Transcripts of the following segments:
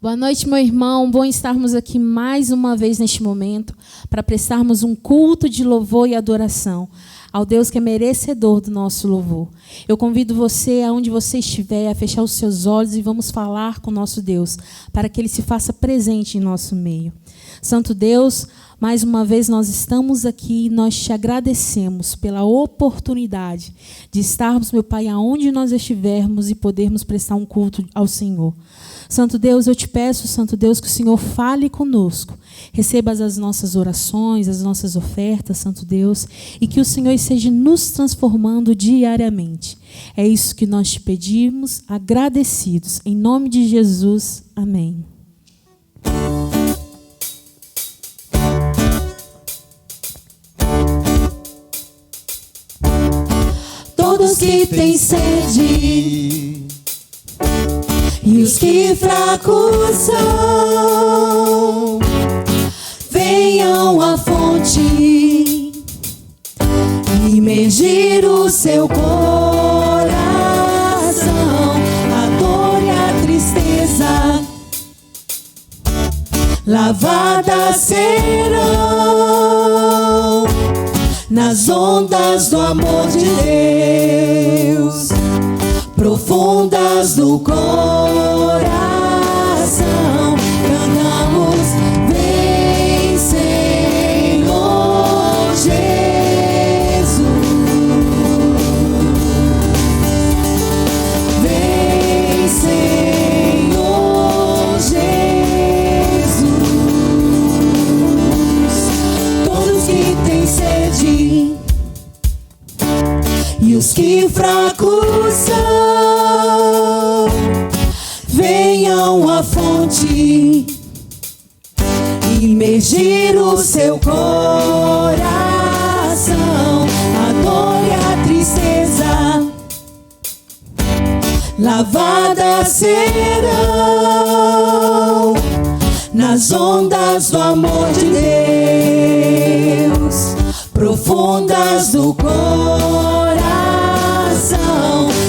Boa noite, meu irmão. Bom estarmos aqui mais uma vez neste momento para prestarmos um culto de louvor e adoração ao Deus que é merecedor do nosso louvor. Eu convido você, aonde você estiver, a fechar os seus olhos e vamos falar com o nosso Deus, para que Ele se faça presente em nosso meio. Santo Deus, mais uma vez nós estamos aqui e nós te agradecemos pela oportunidade de estarmos, meu Pai, aonde nós estivermos e podermos prestar um culto ao Senhor. Santo Deus, eu te peço, Santo Deus, que o Senhor fale conosco. Receba as nossas orações, as nossas ofertas, Santo Deus, e que o Senhor esteja nos transformando diariamente. É isso que nós te pedimos, agradecidos. Em nome de Jesus, amém. Todos que têm sede e os que fracos são, venham à fonte imergir o seu coração. A dor e a tristeza lavadas serão nas ondas do amor de Deus, profundas do coração. Cantamos: vem, Senhor Jesus, vem, Senhor Jesus. Todos que têm sede e os que fracos são, venham à fonte imergir o seu coração. A dor e a tristeza lavadas serão nas ondas do amor de Deus, profundas do coração.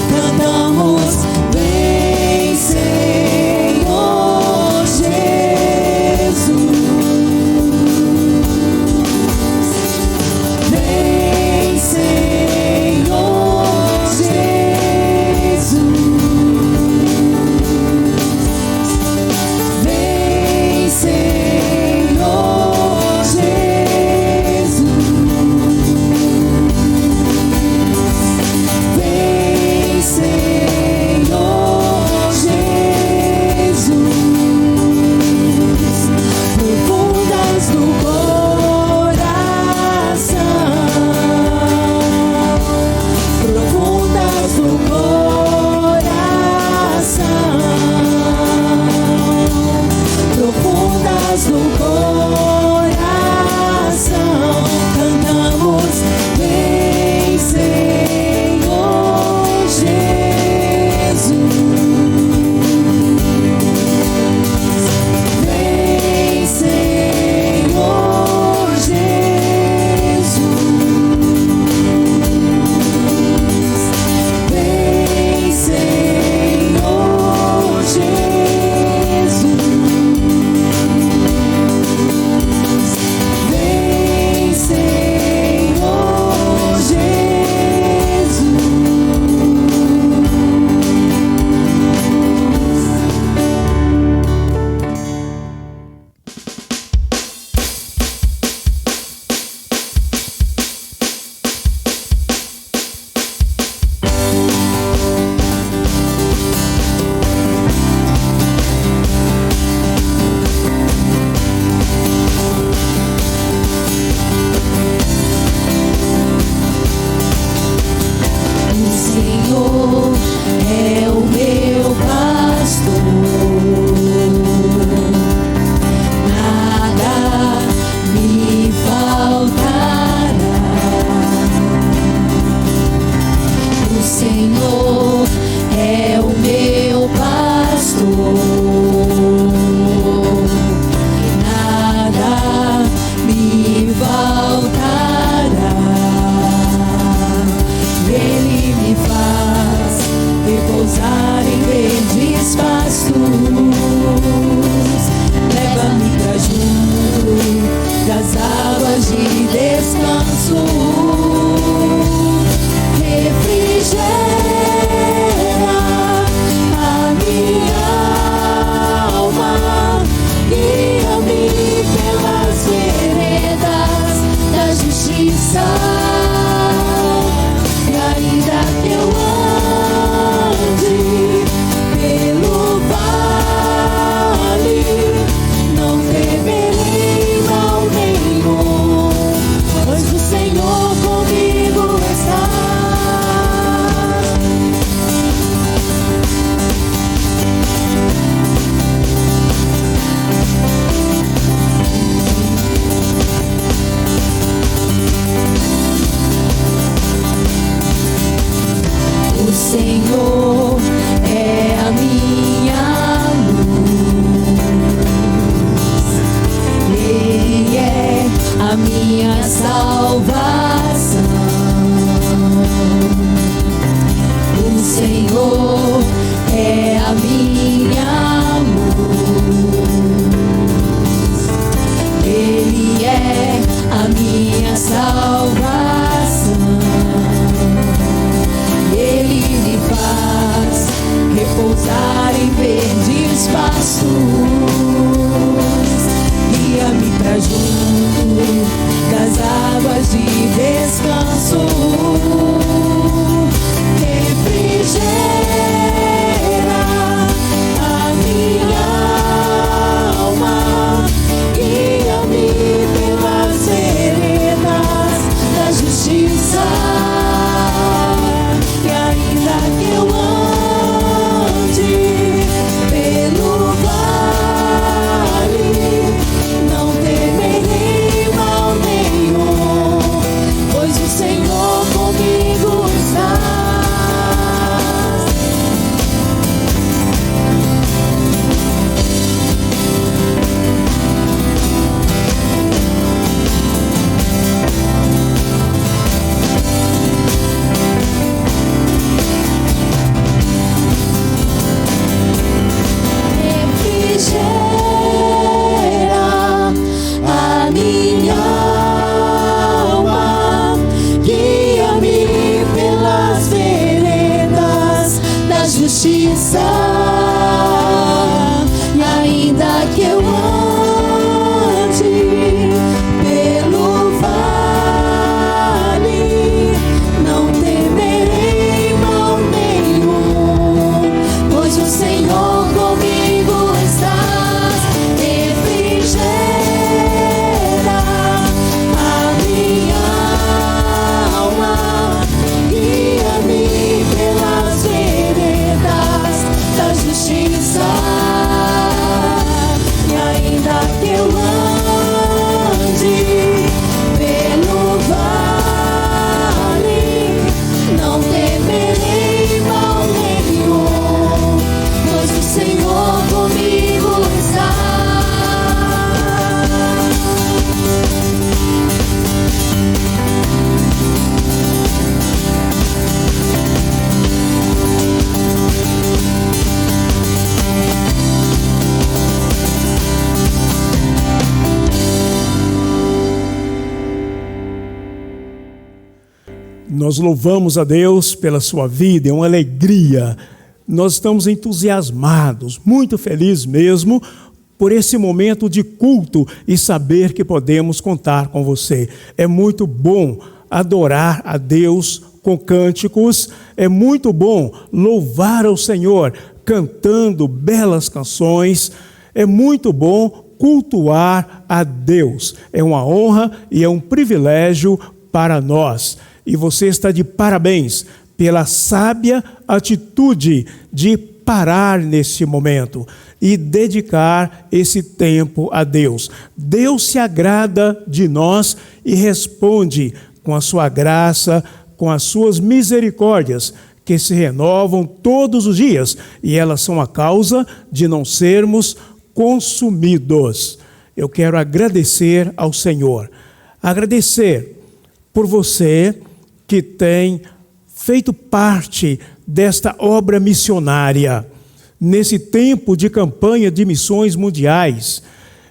Cantamos: vem, Senhor Jesus, vem, Senhor Jesus, vem, Senhor Jesus. Vem, Senhor Jesus, profundas do coração, profundas do coração, profundas do coração. Cantamos: vem, Senhor Jesus, vem, Senhor Jesus, vem, Senhor Jesus, vem, Senhor Jesus. O Senhor é o meu pastor, nada me faltará. O Senhor é o meu pastor, nada me faltará. Ele me faz repousar em verdes pastos. a minha luz. Ele é a minha salvação. Ele me faz repousar em verdes pastos, guia-me pra junto das águas de descanso. Refrigera a minha alma, guia-me pelas veredas da justiça. E ainda que eu ande pelo vale, não temerei mal nenhum, pois o Senhor comigo está. Refrigera a minha alma, guia-me pelas veredas da justiça. E ainda que eu ande pelo vale, não temerei mal nenhum, pois o Senhor comigo está. Refrigera a minha alma, guia-me pelas veredas da justiça. E ainda que eu ande pelo vale, não temerei mal nenhum, pois o Senhor comigo está. Nós louvamos a Deus pela sua vida, é uma alegria. Nós estamos entusiasmados, muito felizes mesmo, por esse momento de culto e saber que podemos contar com você. É muito bom adorar a Deus com cânticos, é muito bom louvar ao Senhor cantando belas canções, é muito bom cultuar a Deus. É uma honra e é um privilégio para nós. E você está de parabéns pela sábia atitude de parar nesse momento e dedicar esse tempo a Deus. Deus se agrada de nós e responde com a sua graça, com as suas misericórdias, que se renovam todos os dias, e elas são a causa de não sermos consumidos. Eu quero agradecer ao Senhor, agradecer por você que tem feito parte desta obra missionária, nesse tempo de campanha de missões mundiais,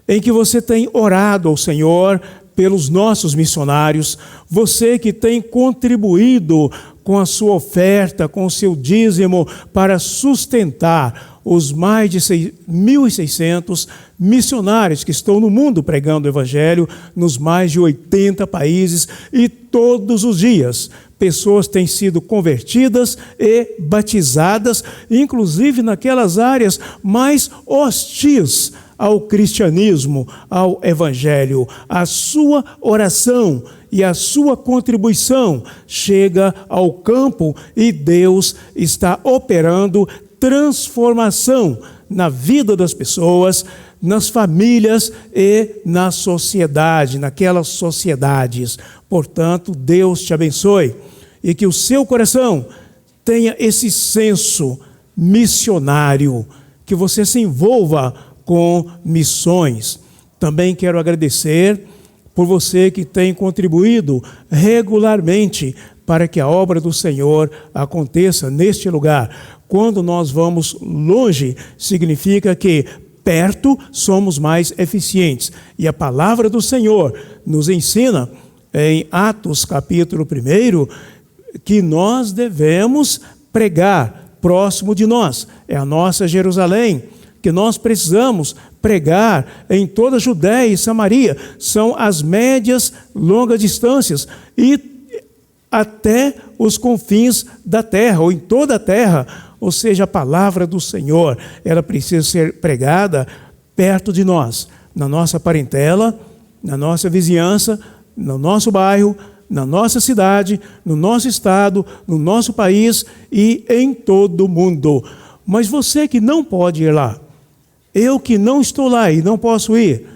em que você tem orado ao Senhor pelos nossos missionários, você que tem contribuído com a sua oferta, com o seu dízimo, para sustentar os mais de 1.600 missionários que estão no mundo pregando o Evangelho, nos mais de 80 países, e todos os dias pessoas têm sido convertidas e batizadas, inclusive naquelas áreas mais hostis ao cristianismo, ao Evangelho. A sua oração e a sua contribuição chega ao campo e Deus está operando transformação na vida das pessoas, nas famílias e na sociedade, naquelas sociedades. Portanto, Deus te abençoe e que o seu coração tenha esse senso missionário, que você se envolva com missões. Também quero agradecer por você que tem contribuído regularmente para que a obra do Senhor aconteça neste lugar. Quando nós vamos longe, significa que perto somos mais eficientes. E a palavra do Senhor nos ensina, em Atos capítulo 1, que nós devemos pregar próximo de nós. É a nossa Jerusalém, que nós precisamos pregar em toda a Judéia e Samaria. São as médias, longas distâncias e até os confins da terra, ou em toda a terra. Ou seja, a palavra do Senhor, ela precisa ser pregada perto de nós, na nossa parentela, na nossa vizinhança, no nosso bairro, na nossa cidade, no nosso estado, no nosso país e em todo o mundo. Mas você que não pode ir lá, eu que não estou lá e não posso ir,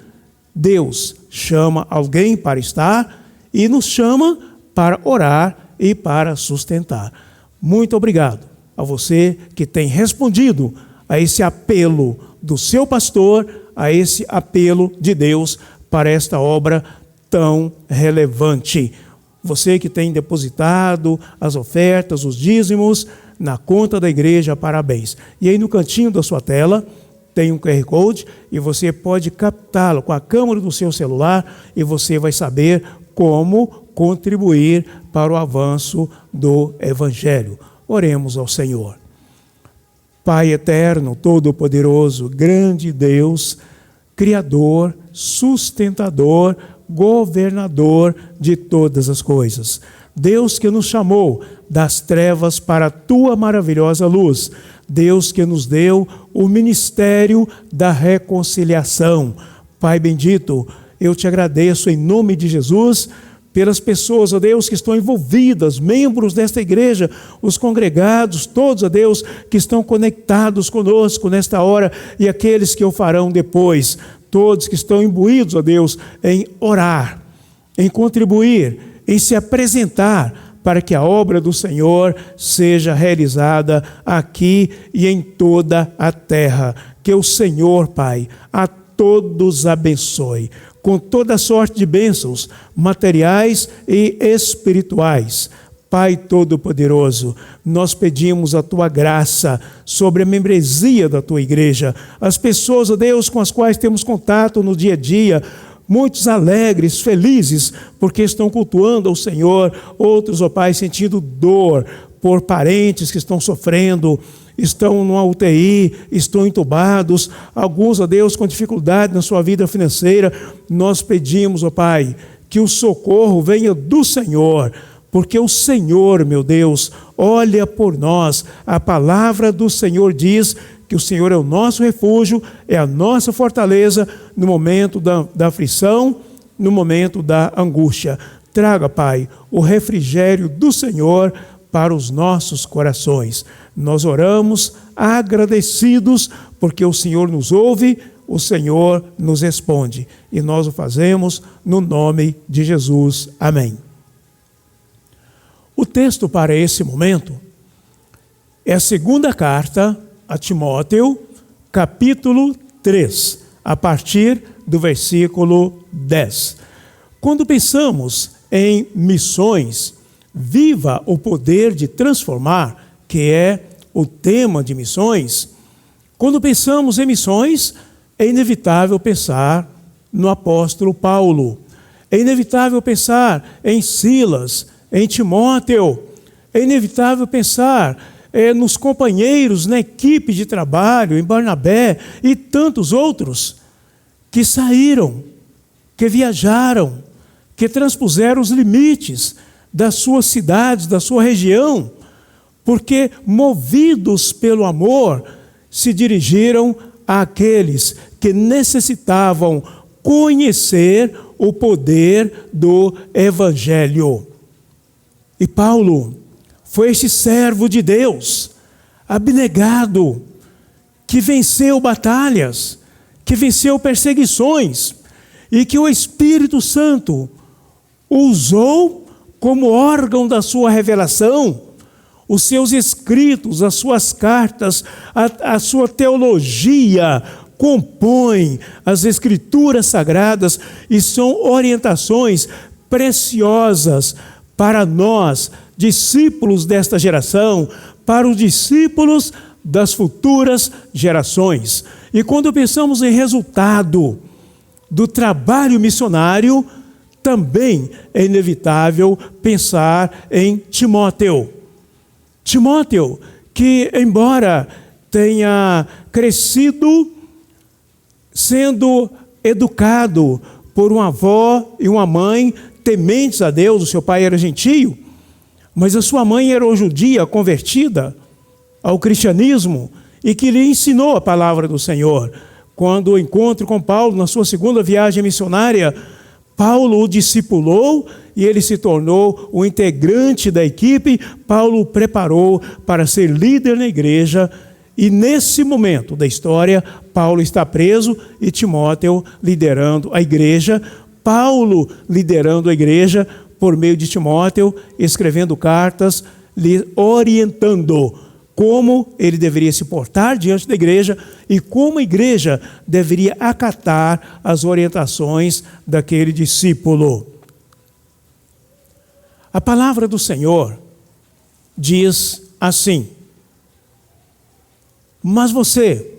Deus chama alguém para estar e nos chama para orar e para sustentar. Muito obrigado a você que tem respondido a esse apelo do seu pastor, a esse apelo de Deus para esta obra tão relevante. Você que tem depositado as ofertas, os dízimos na conta da igreja, parabéns. E aí no cantinho da sua tela tem um QR Code e você pode captá-lo com a câmera do seu celular e você vai saber como contribuir para o avanço do Evangelho. Oremos ao Senhor. Pai eterno, todo-poderoso, grande Deus, Criador, sustentador, governador de todas as coisas. Deus que nos chamou das trevas para a tua maravilhosa luz. Deus que nos deu o ministério da reconciliação. Pai bendito, eu te agradeço em nome de Jesus pelas pessoas, ó Deus, que estão envolvidas, membros desta igreja, os congregados, todos, ó Deus, que estão conectados conosco nesta hora e aqueles que o farão depois. Todos que estão imbuídos, ó Deus, em orar, em contribuir, em se apresentar para que a obra do Senhor seja realizada aqui e em toda a terra. Que o Senhor, Pai, a todos abençoe, com toda sorte de bênçãos materiais e espirituais. Pai Todo-Poderoso, nós pedimos a Tua graça sobre a membresia da Tua igreja, as pessoas, ó Deus, com as quais temos contato no dia a dia, muitos alegres, felizes, porque estão cultuando ao Senhor, outros, ó Pai, sentindo dor por parentes que estão sofrendo, estão numa UTI, estão entubados, alguns, ó Deus, com dificuldade na sua vida financeira. Nós pedimos, ó Pai, que o socorro venha do Senhor, porque o Senhor, meu Deus, olha por nós. A palavra do Senhor diz que o Senhor é o nosso refúgio, é a nossa fortaleza no momento da aflição, no momento da angústia. Traga, Pai, o refrigério do Senhor para os nossos corações. Nós oramos agradecidos porque o Senhor nos ouve, o Senhor nos responde. E nós o fazemos no nome de Jesus. Amém. O texto para esse momento é a segunda carta a Timóteo, capítulo 3, a partir do versículo 10. Quando pensamos em missões, viva o poder de transformar, que é o tema de missões. Quando pensamos em missões, é inevitável pensar no apóstolo Paulo. É inevitável pensar em Silas, em Timóteo. É inevitável pensar nos companheiros, na equipe de trabalho, em Barnabé e tantos outros que saíram, que viajaram, que transpuseram os limites das suas cidades, da sua região, porque, movidos pelo amor, se dirigiram àqueles que necessitavam conhecer o poder do Evangelho. E Paulo foi este servo de Deus, abnegado, que venceu batalhas, que venceu perseguições, e que o Espírito Santo usou como órgão da sua revelação, os seus escritos, as suas cartas, a sua teologia compõe as Escrituras Sagradas e são orientações preciosas para nós, discípulos desta geração, para os discípulos das futuras gerações. E quando pensamos em resultado do trabalho missionário, também é inevitável pensar em Timóteo. Timóteo, que embora tenha crescido sendo educado por uma avó e uma mãe tementes a Deus, o seu pai era gentio, mas a sua mãe era uma judia convertida ao cristianismo e que lhe ensinou a palavra do Senhor. Quando o encontro com Paulo, na sua segunda viagem missionária, Paulo o discipulou e ele se tornou um integrante da equipe. Paulo o preparou para ser líder na igreja e nesse momento da história, Paulo está preso e Timóteo liderando a igreja. Paulo liderando a igreja por meio de Timóteo, escrevendo cartas, lhe orientando como ele deveria se portar diante da igreja e como a igreja deveria acatar as orientações daquele discípulo. A palavra do Senhor diz assim: mas você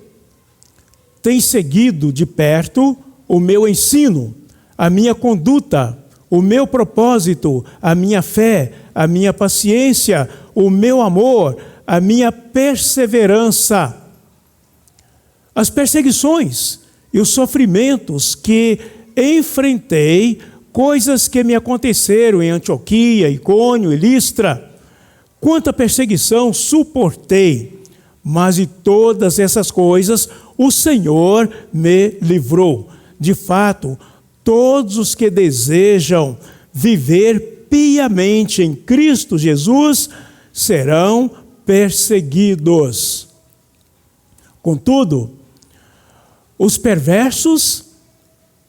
tem seguido de perto o meu ensino, a minha conduta, o meu propósito, a minha fé, a minha paciência, o meu amor, a minha perseverança. As perseguições e os sofrimentos que enfrentei, coisas que me aconteceram em Antioquia, Icônio e Listra, quanta perseguição suportei, mas de todas essas coisas o Senhor me livrou. De fato, todos os que desejam viver piamente em Cristo Jesus serão perseguidos. Contudo, os perversos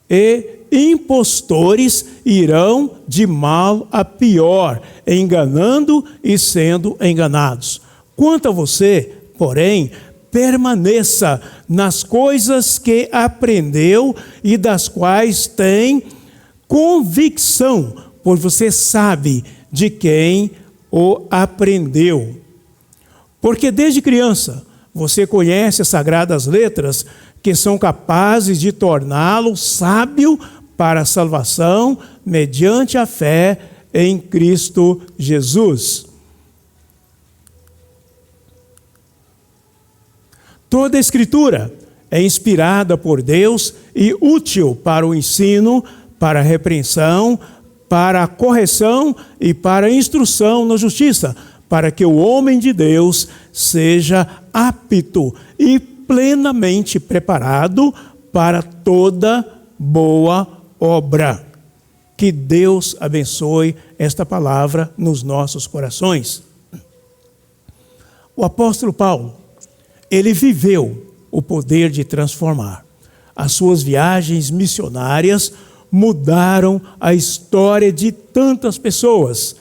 e impostores irão de mal a pior, enganando e sendo enganados. Quanto a você, porém, permaneça nas coisas que aprendeu e das quais tem convicção, pois você sabe de quem o aprendeu. Porque desde criança você conhece as sagradas letras que são capazes de torná-lo sábio para a salvação mediante a fé em Cristo Jesus. Toda a Escritura é inspirada por Deus e útil para o ensino, para a repreensão, para a correção e para a instrução na justiça, para que o homem de Deus seja apto e plenamente preparado para toda boa obra. Que Deus abençoe esta palavra nos nossos corações. O apóstolo Paulo, ele viveu o poder de transformar. As suas viagens missionárias mudaram a história de tantas pessoas,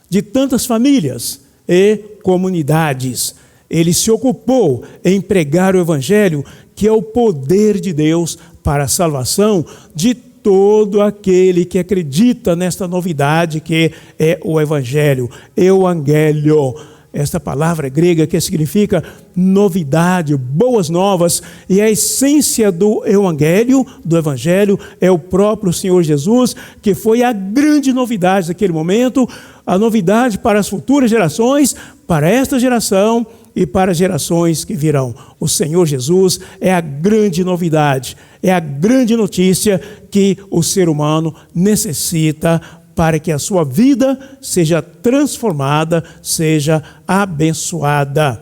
de tantas famílias e comunidades. Ele se ocupou em pregar o Evangelho, que é o poder de Deus para a salvação de todo aquele que acredita nesta novidade que é o Evangelho, Euangélio. Esta palavra grega que significa novidade, boas novas, e a essência do Evangelho, é o próprio Senhor Jesus, que foi a grande novidade daquele momento, a novidade para as futuras gerações, para esta geração e para gerações que virão. O Senhor Jesus é a grande novidade, é a grande notícia que o ser humano necessita para que a sua vida seja transformada, seja abençoada.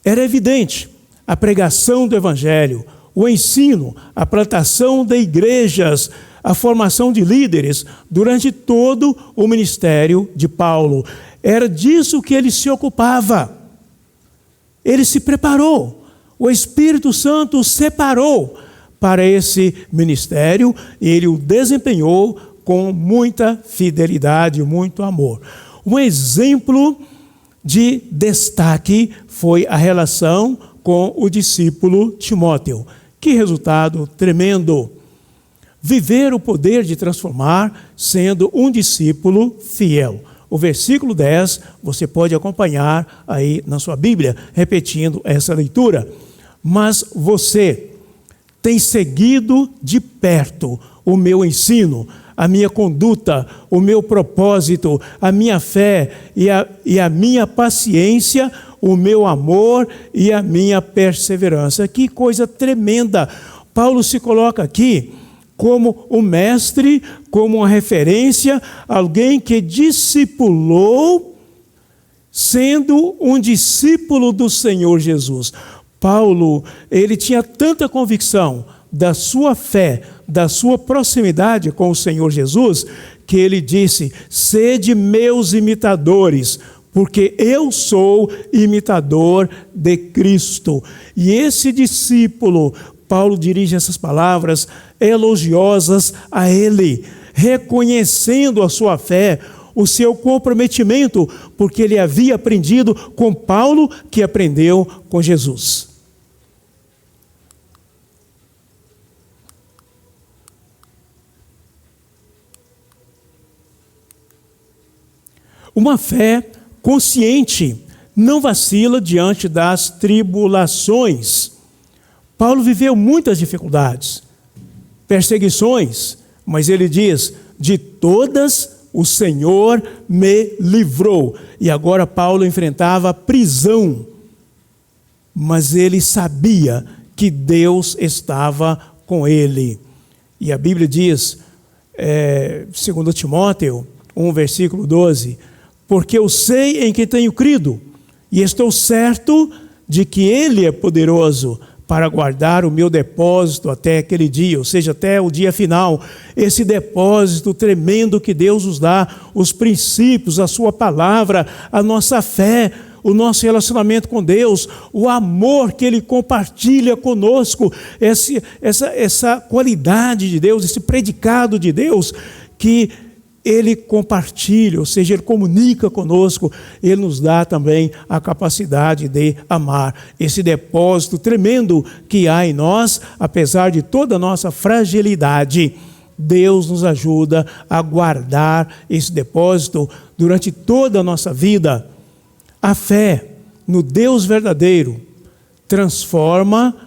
Era evidente a pregação do Evangelho, o ensino, a plantação de igrejas, a formação de líderes durante todo o ministério de Paulo. Era disso que ele se ocupava. Ele se preparou. O Espírito Santo o separou para esse ministério e ele o desempenhou com muita fidelidade, muito amor. Um exemplo de destaque foi a relação com o discípulo Timóteo. Que resultado tremendo! Viver o poder de transformar sendo um discípulo fiel. O versículo 10, você pode acompanhar aí na sua Bíblia, repetindo essa leitura. Mas você tem seguido de perto o meu ensino, a minha conduta, o meu propósito, a minha fé e a minha paciência, o meu amor e a minha perseverança. Que coisa tremenda! Paulo se coloca aqui como o mestre, como uma referência, alguém que discipulou, sendo um discípulo do Senhor Jesus. Paulo, ele tinha tanta convicção da sua fé, da sua proximidade com o Senhor Jesus, que ele disse: sede meus imitadores, porque eu sou imitador de Cristo. E esse discípulo, Paulo dirige essas palavras elogiosas a ele, reconhecendo a sua fé, o seu comprometimento, porque ele havia aprendido com Paulo, que aprendeu com Jesus. Uma fé consciente não vacila diante das tribulações. Paulo viveu muitas dificuldades, perseguições, mas ele diz: de todas o Senhor me livrou. E agora Paulo enfrentava prisão, mas ele sabia que Deus estava com ele. E a Bíblia diz, 2 Timóteo 1, versículo 12, porque eu sei em quem tenho crido, e estou certo de que Ele é poderoso para guardar o meu depósito até aquele dia, ou seja, até o dia final. Esse depósito tremendo que Deus nos dá, os princípios, a sua palavra, a nossa fé, o nosso relacionamento com Deus, o amor que Ele compartilha conosco, essa qualidade de Deus, esse predicado de Deus que Ele compartilha, ou seja, Ele comunica conosco, Ele nos dá também a capacidade de amar. Esse depósito tremendo que há em nós, apesar de toda a nossa fragilidade, Deus nos ajuda a guardar esse depósito durante toda a nossa vida. A fé no Deus verdadeiro transforma,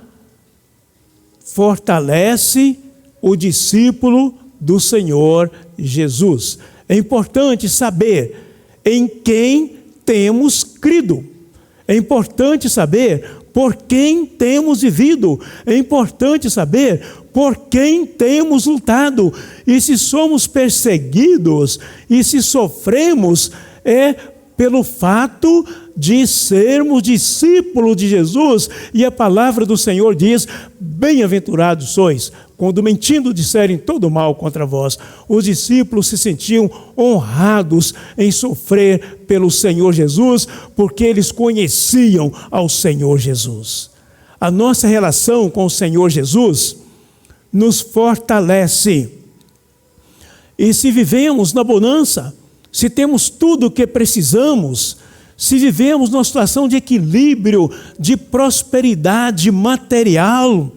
fortalece o discípulo do Senhor Jesus. É importante saber em quem temos crido. É importante saber por quem temos vivido. É importante saber por quem temos lutado. E se somos perseguidos e se sofremos, é pelo fato de sermos discípulos de Jesus. E a palavra do Senhor diz: bem-aventurados sois, quando mentindo disserem todo mal contra vós. Os discípulos se sentiam honrados em sofrer pelo Senhor Jesus, porque eles conheciam ao Senhor Jesus. A nossa relação com o Senhor Jesus nos fortalece. E se vivemos na bonança, se temos tudo o que precisamos, se vivemos numa situação de equilíbrio, de prosperidade material,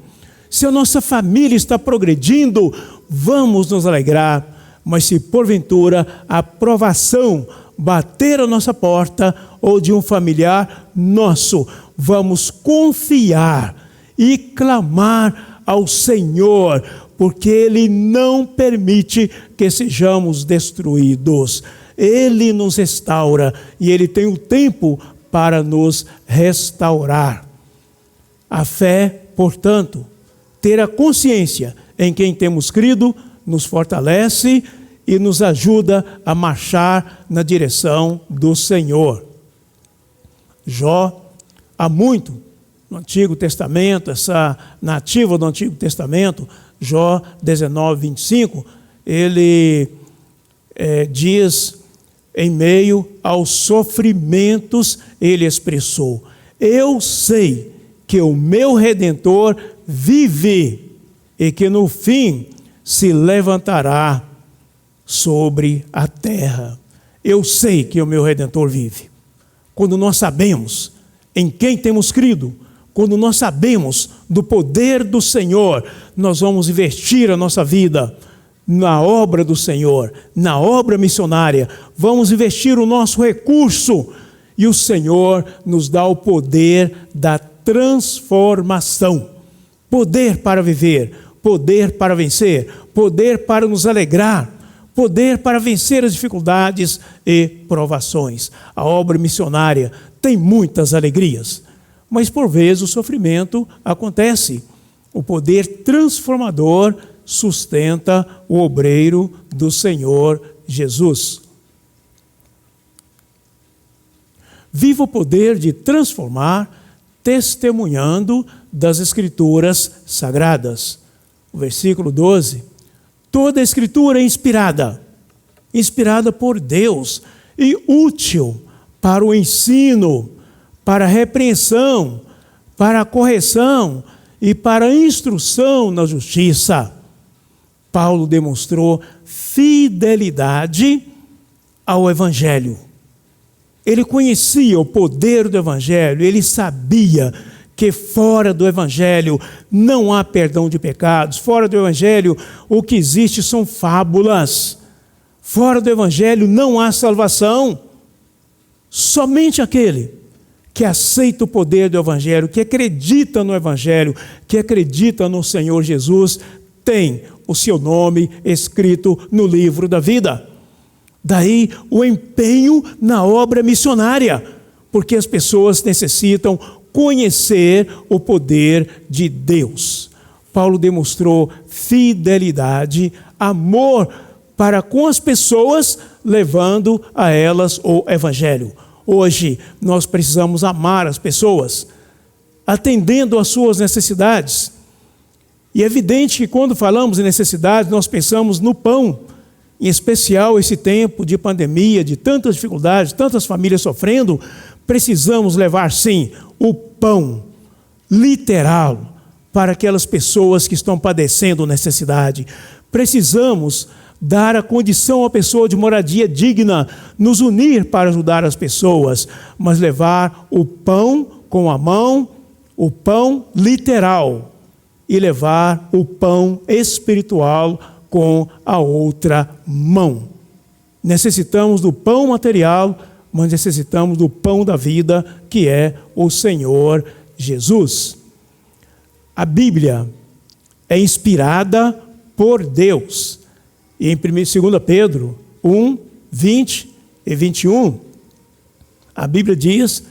se a nossa família está progredindo, vamos nos alegrar. Mas se porventura a provação bater a nossa porta ou de um familiar nosso, vamos confiar e clamar ao Senhor, porque Ele não permite que sejamos destruídos. Ele nos restaura e Ele tem o tempo para nos restaurar. A fé, portanto, ter a consciência em quem temos crido, nos fortalece e nos ajuda a marchar na direção do Senhor. Jó, há muito no Antigo Testamento, essa nativa do Antigo Testamento, Jó 19, 25, ele diz: em meio aos sofrimentos, ele expressou: eu sei que o meu Redentor vive e que no fim se levantará sobre a terra. Eu sei que o meu Redentor vive. Quando nós sabemos em quem temos crido, quando nós sabemos do poder do Senhor, nós vamos investir a nossa vida na obra do Senhor, na obra missionária. Vamos investir o nosso recurso e o Senhor nos dá o poder da transformação. Poder para viver, poder para vencer, poder para nos alegrar, poder para vencer as dificuldades e provações. A obra missionária tem muitas alegrias, mas por vezes o sofrimento acontece. O poder transformador sustenta o obreiro do Senhor Jesus. Viva o poder de transformar, testemunhando das Escrituras Sagradas. O versículo 12. Toda a Escritura é inspirada por Deus e útil para o ensino, para a repreensão, para a correção e para a instrução na justiça. Paulo demonstrou fidelidade ao Evangelho. Ele conhecia o poder do Evangelho, ele sabia que fora do Evangelho não há perdão de pecados. Fora do Evangelho o que existe são fábulas. Fora do Evangelho não há salvação. Somente aquele que aceita o poder do Evangelho, que acredita no Evangelho, que acredita no Senhor Jesus, tem o seu nome escrito no livro da vida. Daí o empenho na obra missionária, porque as pessoas necessitam conhecer o poder de Deus. Paulo demonstrou fidelidade, amor para com as pessoas, levando a elas o Evangelho. Hoje nós precisamos amar as pessoas, atendendo às suas necessidades. E é evidente que quando falamos em necessidade, nós pensamos no pão, em especial esse tempo de pandemia, de tantas dificuldades, tantas famílias sofrendo. Precisamos levar, sim, o pão literal para aquelas pessoas que estão padecendo necessidade. Precisamos dar a condição à pessoa de moradia digna, nos unir para ajudar as pessoas, mas levar o pão com a mão, o pão literal, e levar o pão espiritual com a outra mão. Necessitamos do pão material, mas necessitamos do pão da vida, que é o Senhor Jesus. A Bíblia é inspirada por Deus. E em 2 Pedro 1, 20 e 21, a Bíblia diz: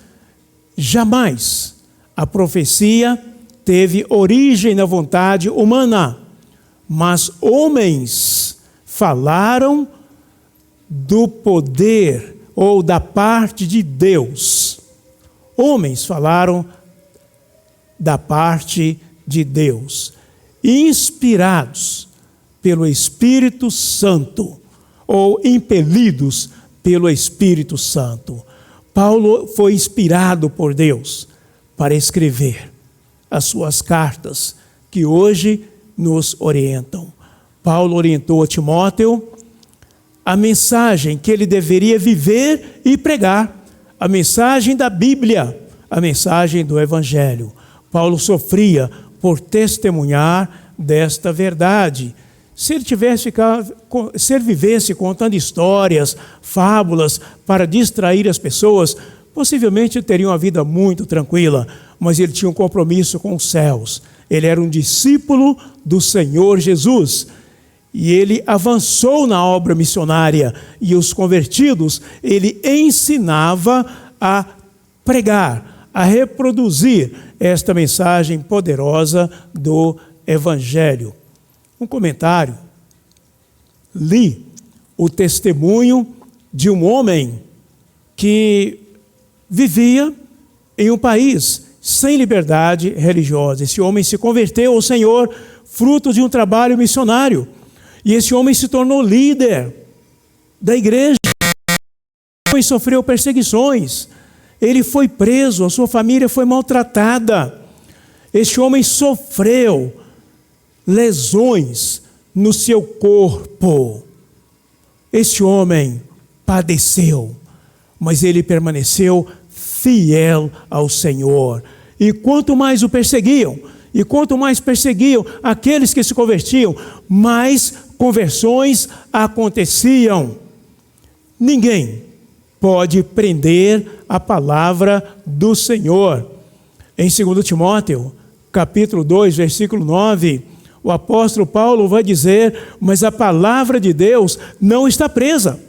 jamais a profecia teve origem na vontade humana, mas homens falaram do poder ou da parte de Deus. Homens falaram da parte de Deus, inspirados pelo Espírito Santo, ou impelidos pelo Espírito Santo. Paulo foi inspirado por Deus para escrever as suas cartas, que hoje nos orientam. Paulo orientou a Timóteo a mensagem que ele deveria viver e pregar, a mensagem da Bíblia, a mensagem do Evangelho. Paulo sofria por testemunhar desta verdade. Se ele vivesse contando histórias, fábulas, para distrair as pessoas, possivelmente ele teria uma vida muito tranquila, mas ele tinha um compromisso com os céus. Ele era um discípulo do Senhor Jesus, e ele avançou na obra missionária, e os convertidos, ele ensinava a pregar, a reproduzir esta mensagem poderosa do Evangelho. Um comentário: li o testemunho de um homem que vivia em um país sem liberdade religiosa. Esse homem se converteu ao Senhor fruto de um trabalho missionário, e esse homem se tornou líder da igreja. Esse homem sofreu perseguições, ele foi preso, a sua família foi maltratada. Este homem sofreu lesões no seu corpo. Este homem padeceu, mas ele permaneceu fiel ao Senhor. E quanto mais o perseguiam, e quanto mais perseguiam aqueles que se convertiam, mais conversões aconteciam. Ninguém pode prender a palavra do Senhor. Em 2 Timóteo, capítulo 2, versículo 9, o apóstolo Paulo vai dizer: mas a palavra de Deus não está presa.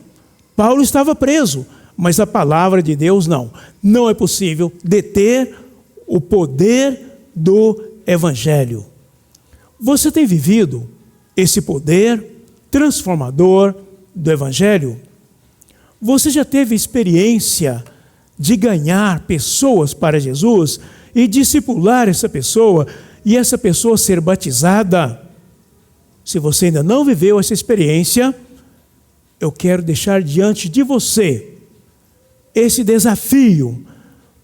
Paulo estava preso, mas a palavra de Deus não. Não é possível deter o poder do Evangelho. Você tem vivido esse poder transformador do Evangelho? Você já teve experiência de ganhar pessoas para Jesus e discipular essa pessoa e essa pessoa ser batizada? Se você ainda não viveu essa experiência, eu quero deixar diante de você esse desafio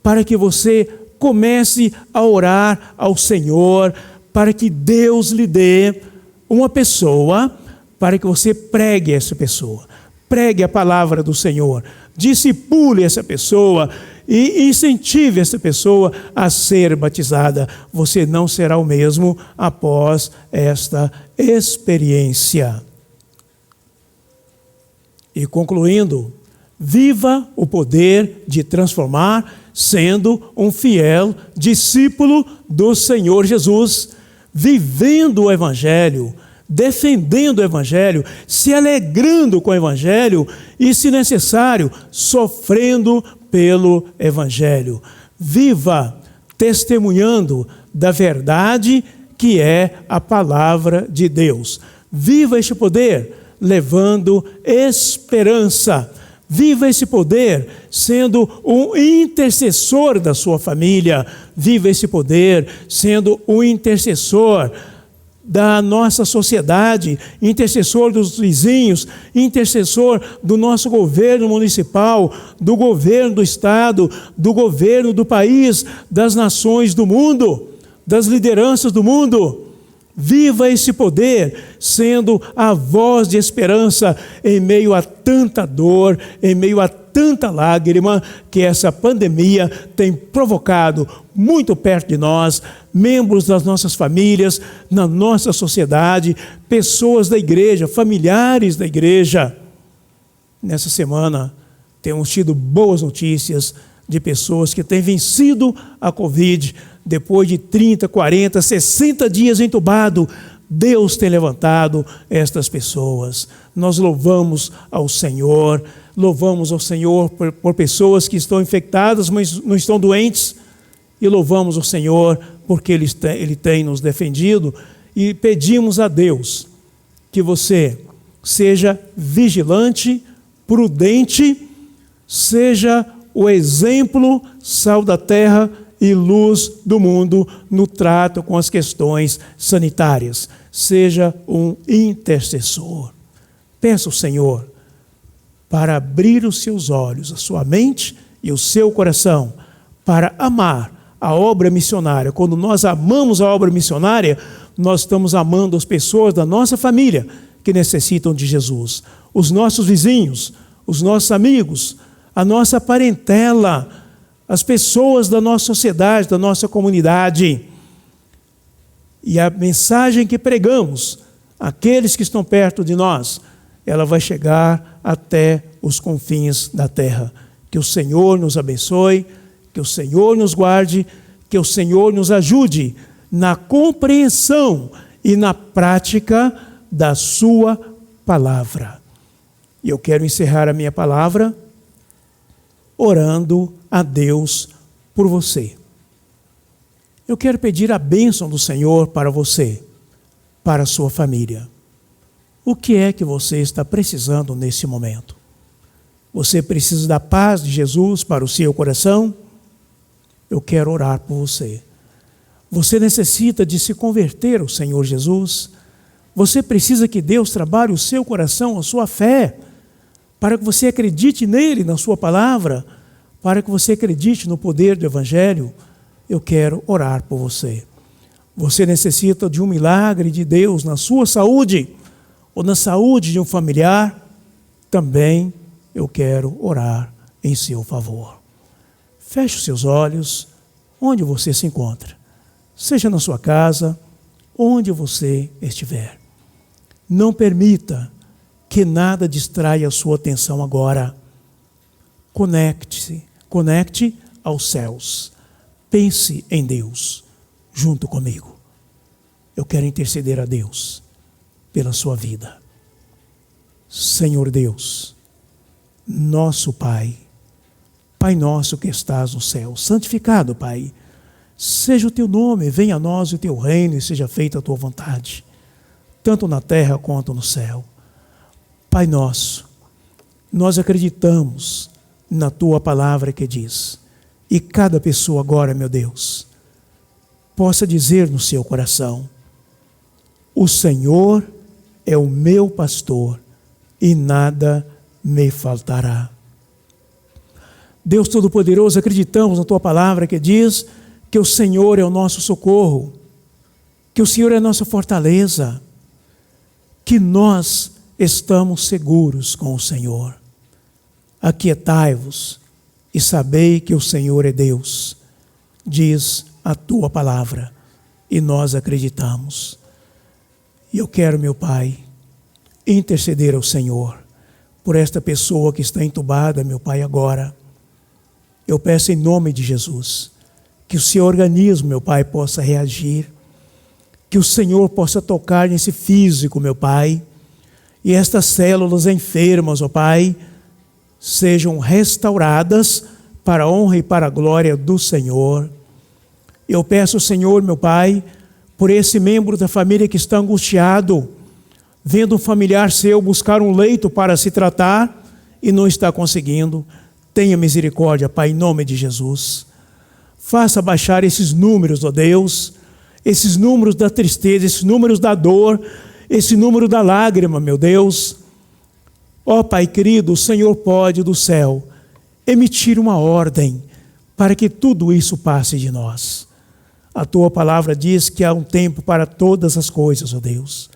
para que você comece a orar ao Senhor, para que Deus lhe dê uma pessoa, para que você pregue essa pessoa. Pregue a palavra do Senhor, discipule essa pessoa e incentive essa pessoa a ser batizada. Você não será o mesmo após esta experiência. E concluindo, viva o poder de transformar, sendo um fiel discípulo do Senhor Jesus, vivendo o Evangelho, defendendo o Evangelho, se alegrando com o Evangelho e, se necessário, sofrendo pelo Evangelho. Viva testemunhando da verdade que é a palavra de Deus. Viva este poder levando esperança. Viva esse poder sendo um intercessor da sua família. Viva esse poder sendo um intercessor da nossa sociedade, intercessor dos vizinhos, intercessor do nosso governo municipal, do governo do estado, do governo do país, das nações do mundo, das lideranças do mundo. Viva esse poder, sendo a voz de esperança em meio a tanta dor, em meio a tanta lágrima que essa pandemia tem provocado muito perto de nós, membros das nossas famílias, na nossa sociedade, pessoas da igreja, familiares da igreja. Nessa semana, temos tido boas notícias de pessoas que têm vencido a Covid, depois de 30, 40, 60 dias entubado. Deus tem levantado estas pessoas. Nós louvamos ao Senhor por pessoas que estão infectadas, mas não estão doentes, e louvamos ao Senhor porque Ele tem nos defendido, e pedimos a Deus que você seja vigilante, prudente, seja o exemplo, sal da terra e luz do mundo no trato com as questões sanitárias. Seja um intercessor. Peça ao Senhor para abrir os seus olhos, a sua mente e o seu coração, para amar a obra missionária. Quando nós amamos a obra missionária, nós estamos amando as pessoas da nossa família que necessitam de Jesus, os nossos vizinhos, os nossos amigos, a nossa parentela, as pessoas da nossa sociedade, da nossa comunidade. E a mensagem que pregamos, aqueles que estão perto de nós, ela vai chegar até os confins da terra. Que o Senhor nos abençoe, que o Senhor nos guarde, que o Senhor nos ajude na compreensão e na prática da sua palavra. E eu quero encerrar a minha palavra orando a Deus por você. Eu quero pedir a bênção do Senhor para você, para a sua família. O que é que você está precisando nesse momento? Você precisa da paz de Jesus para o seu coração? Eu quero orar por você. Você necessita de se converter ao Senhor Jesus? Você precisa que Deus trabalhe o seu coração, a sua fé, para que você acredite nele, na sua palavra, para que você acredite no poder do Evangelho. Eu quero orar por você. Você necessita de um milagre de Deus na sua saúde, ou na saúde de um familiar, também eu quero orar em seu favor. Feche os seus olhos, onde você se encontra, seja na sua casa, onde você estiver. Não permita que nada distraia a sua atenção agora. Conecte aos céus. Pense em Deus junto comigo. Eu quero interceder a Deus pela sua vida. Senhor Deus, nosso Pai, Pai nosso que estás no céu, santificado, Pai, seja o teu nome, venha a nós o teu reino e seja feita a tua vontade, tanto na terra quanto no céu. Pai nosso, nós acreditamos na tua palavra que diz, e cada pessoa agora, meu Deus, possa dizer no seu coração: o Senhor é o meu pastor e nada me faltará. Deus Todo-Poderoso, acreditamos na tua palavra que diz que o Senhor é o nosso socorro, que o Senhor é a nossa fortaleza, que nós estamos seguros com o Senhor. Aquietai-vos e sabei que o Senhor é Deus, diz a tua palavra, e nós acreditamos. E eu quero, meu Pai, interceder ao Senhor por esta pessoa que está entubada, meu Pai, agora. Eu peço em nome de Jesus que o seu organismo, meu Pai, possa reagir, que o Senhor possa tocar nesse físico, meu Pai, e estas células enfermas, ó Pai, sejam restauradas para a honra e para a glória do Senhor. Eu peço, Senhor, meu Pai, por esse membro da família que está angustiado, vendo um familiar seu buscar um leito para se tratar e não está conseguindo. Tenha misericórdia, Pai, em nome de Jesus. Faça baixar esses números, ó Deus, esses números da tristeza, esses números da dor, esse número da lágrima, meu Deus. Ó Pai querido, o Senhor pode do céu emitir uma ordem para que tudo isso passe de nós. A tua palavra diz que há um tempo para todas as coisas, ó Deus.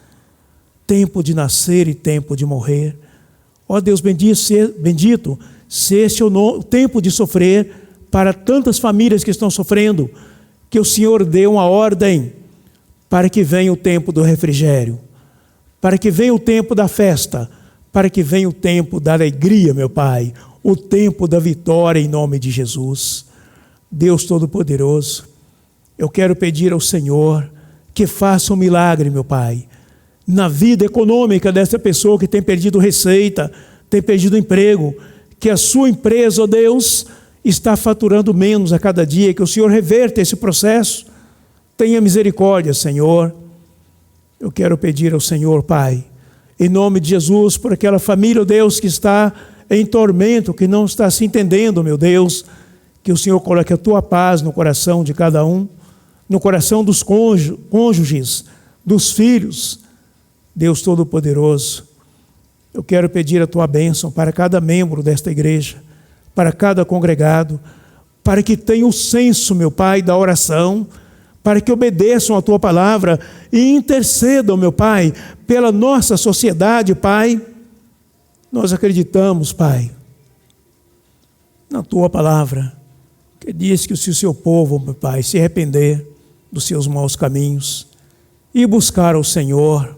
Tempo de nascer e tempo de morrer. Ó Deus bendito, se este é o tempo de sofrer para tantas famílias que estão sofrendo, que o Senhor dê uma ordem para que venha o tempo do refrigério, para que venha o tempo da festa, para que venha o tempo da alegria, meu Pai, o tempo da vitória em nome de Jesus. Deus Todo-Poderoso, eu quero pedir ao Senhor que faça um milagre, meu Pai, na vida econômica dessa pessoa que tem perdido receita, tem perdido emprego, que a sua empresa, ó Deus, está faturando menos a cada dia, que o Senhor reverta esse processo. Tenha misericórdia, Senhor. Eu quero pedir ao Senhor, Pai, em nome de Jesus, por aquela família, ó Deus, que está em tormento, que não está se entendendo, meu Deus, que o Senhor coloque a tua paz no coração de cada um, no coração dos cônjuges, dos filhos. Deus Todo-Poderoso, eu quero pedir a tua bênção para cada membro desta igreja, para cada congregado, para que tenham o senso, meu Pai, da oração, para que obedeçam a tua palavra e intercedam, meu Pai, pela nossa sociedade, Pai. Nós acreditamos, Pai, na tua palavra, que diz que se o seu povo, meu Pai, se arrepender dos seus maus caminhos e buscar o Senhor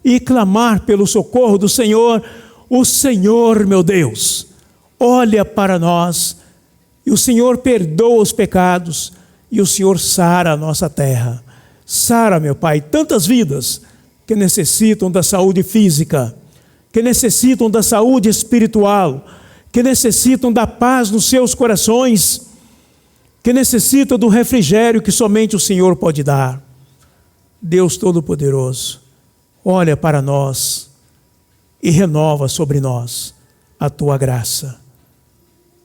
e clamar pelo socorro do Senhor, o Senhor, meu Deus, olha para nós e o Senhor perdoa os pecados e o Senhor sara a nossa terra. Sara, meu Pai, tantas vidas que necessitam da saúde física, que necessitam da saúde espiritual, que necessitam da paz nos seus corações, que necessitam do refrigério que somente o Senhor pode dar. Deus Todo-Poderoso, olha para nós e renova sobre nós a tua graça.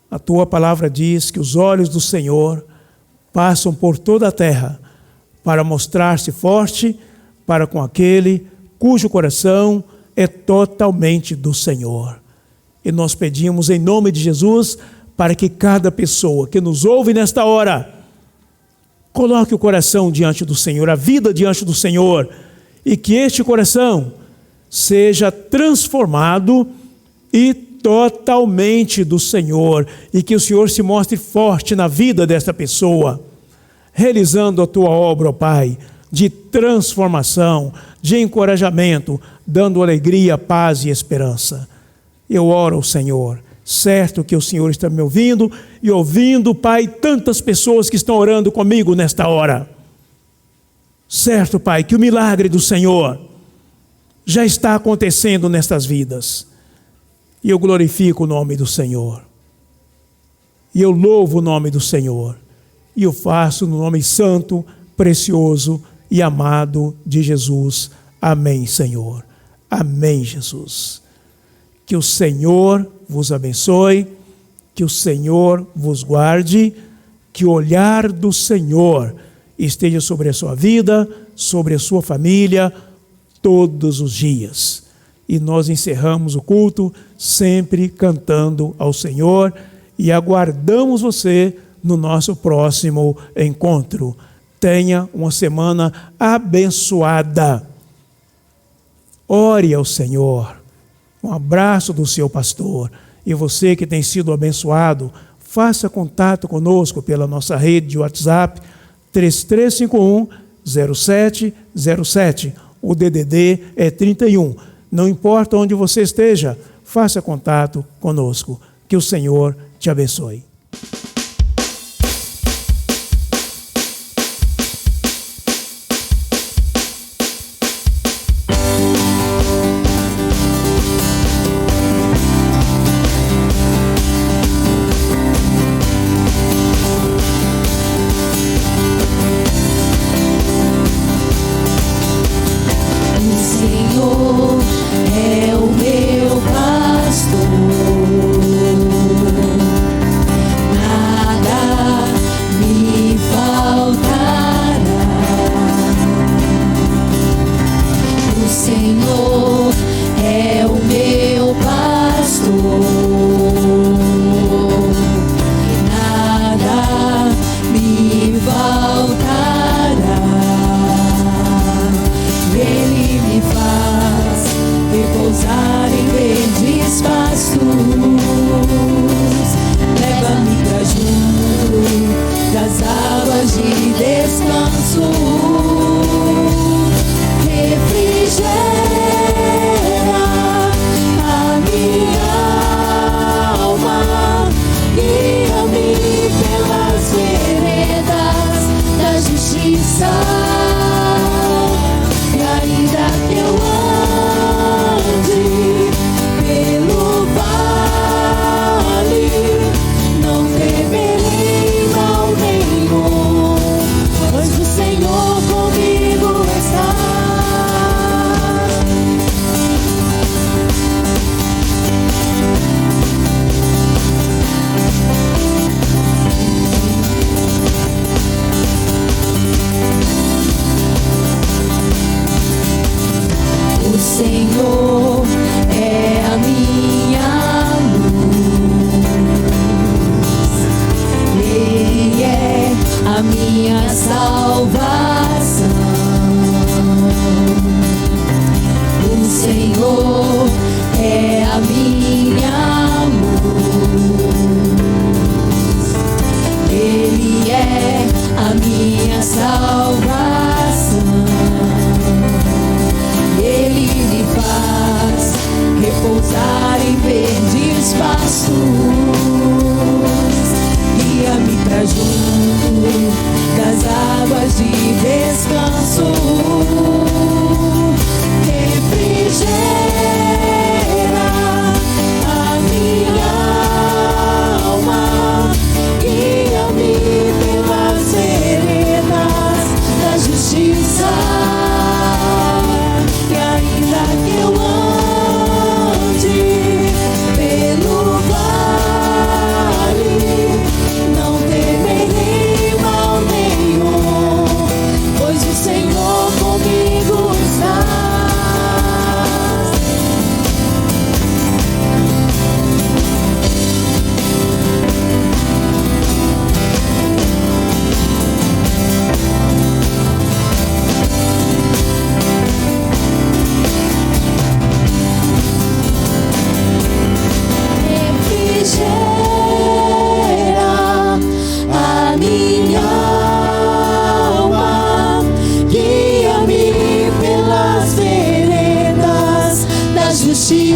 A tua palavra diz que os olhos do Senhor passam por toda a terra para mostrar-se forte para com aquele cujo coração é totalmente do Senhor. E nós pedimos em nome de Jesus para que cada pessoa que nos ouve nesta hora coloque o coração diante do Senhor, a vida diante do Senhor, e que este coração seja transformado e totalmente do Senhor, e que o Senhor se mostre forte na vida desta pessoa, realizando a tua obra, ó Pai, de transformação, de encorajamento, dando alegria, paz e esperança. Eu oro ao Senhor, certo que o Senhor está me ouvindo e ouvindo, Pai, tantas pessoas que estão orando comigo nesta hora. Certo, Pai, que o milagre do Senhor já está acontecendo nestas vidas. E eu glorifico o nome do Senhor. E eu louvo o nome do Senhor. E eu faço no nome santo, precioso e amado de Jesus. Amém, Senhor. Amém, Jesus. Que o Senhor vos abençoe, que o Senhor vos guarde, que o olhar do Senhor esteja sobre a sua vida, sobre a sua família, todos os dias. E nós encerramos o culto sempre cantando ao Senhor e aguardamos você no nosso próximo encontro. Tenha uma semana abençoada. Ore ao Senhor. Um abraço do seu pastor. E você que tem sido abençoado, faça contato conosco pela nossa rede de WhatsApp 3351-0707. O DDD é 31. Não importa onde você esteja, faça contato conosco. Que o Senhor te abençoe.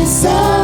começar.